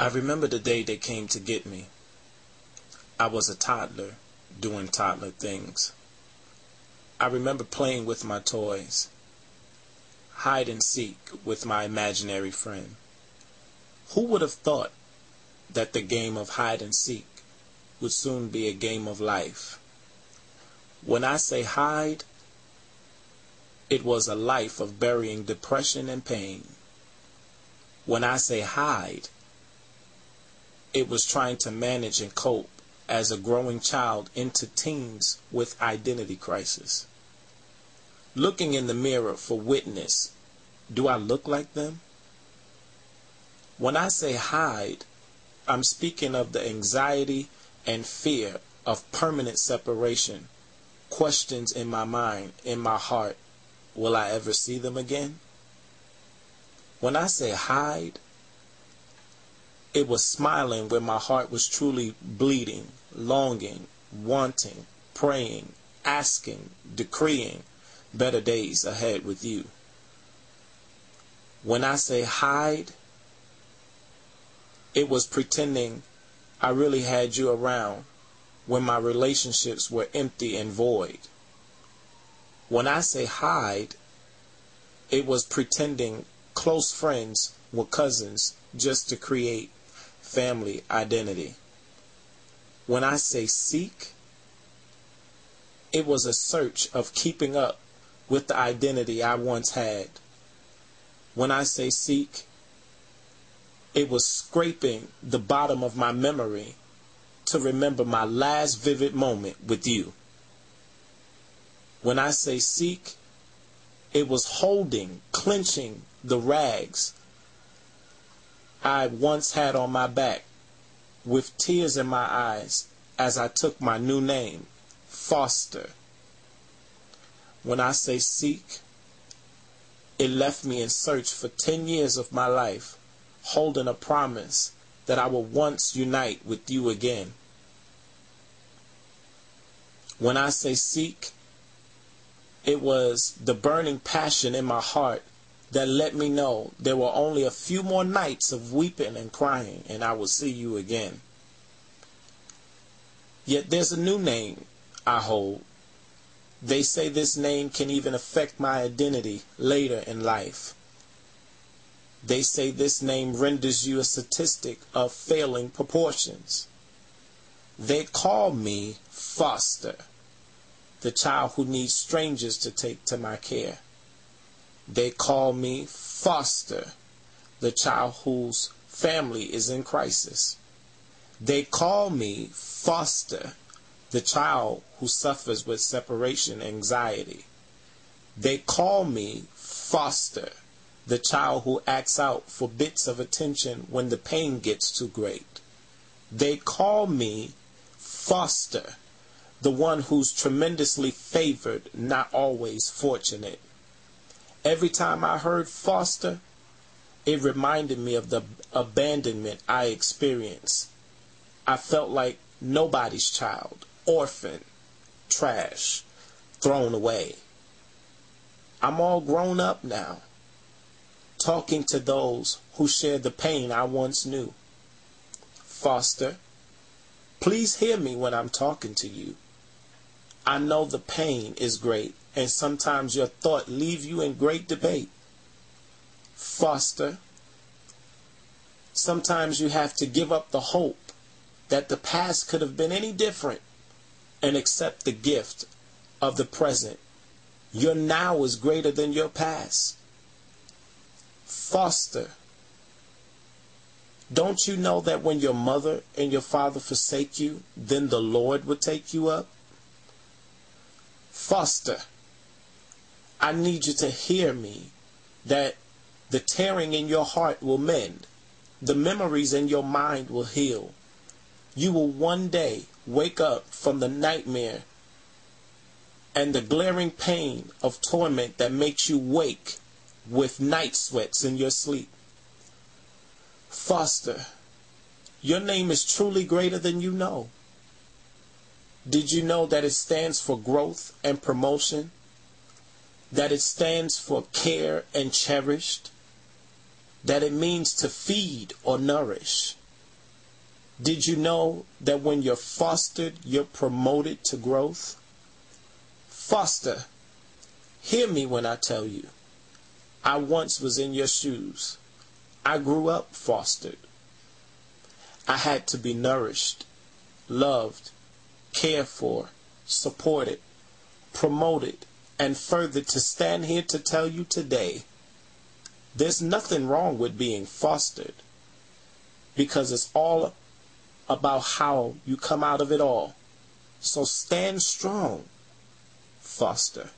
I remember the day they came to get me. I was a toddler doing toddler things. I remember playing with my toys, hide and seek with my imaginary friend. Who would have thought that the game of hide and seek would soon be a game of life? When I say hide, it was a life of burying depression and pain. When I say hide, it was trying to manage and cope as a growing child into teens with identity crisis. Looking in the mirror for witness, do I look like them? When I say hide, I'm speaking of the anxiety and fear of permanent separation, questions in my mind, in my heart, will I ever see them again? When I say hide, it was smiling when my heart was truly bleeding, longing, wanting, praying, asking, decreeing better days ahead with you. When I say hide, it was pretending I really had you around when my relationships were empty and void. When I say hide, it was pretending close friends were cousins just to create family identity. When I say seek, it was a search of keeping up with the identity I once had. When I say seek, it was scraping the bottom of my memory to remember my last vivid moment with you. When I say seek, it was holding, clenching the rags I once had on my back with tears in my eyes as I took my new name, Foster. When I say seek, it left me in search for 10 years of my life, holding a promise that I will once unite with you again. When I say seek, it was the burning passion in my heart that let me know there were only a few more nights of weeping and crying and I would see you again. Yet there's a new name I hold. They say this name can even affect my identity later in life. They say this name renders you a statistic of failing proportions. They call me Foster, the child who needs strangers to take to my care. They call me Foster, the child whose family is in crisis. They call me Foster, the child who suffers with separation anxiety. They call me Foster, the child who acts out for bits of attention when the pain gets too great. They call me Foster, the one who's tremendously favored, not always fortunate. Every time I heard Foster, it reminded me of the abandonment I experienced. I felt like nobody's child, orphan, trash, thrown away. I'm all grown up now, talking to those who share the pain I once knew. Foster, please hear me when I'm talking to you. I know the pain is great, and sometimes your thought leaves you in great debate. Foster, sometimes you have to give up the hope that the past could have been any different and accept the gift of the present. Your now is greater than your past. Foster, don't you know that when your mother and your father forsake you, then the Lord will take you up? Foster, I need you to hear me that the tearing in your heart will mend. The memories in your mind will heal. You will one day wake up from the nightmare and the glaring pain of torment that makes you wake with night sweats in your sleep. Foster, your name is truly greater than you know. Did you know that it stands for growth and promotion? That it stands for care and cherished? That it means to feed or nourish? Did you know that when you're fostered, you're promoted to growth? Foster, hear me when I tell you. I once was in your shoes. I grew up fostered. I had to be nourished, loved, cared for, supported, promoted, and further to stand here to tell you today, there's nothing wrong with being fostered, because it's all about how you come out of it all. So stand strong, foster.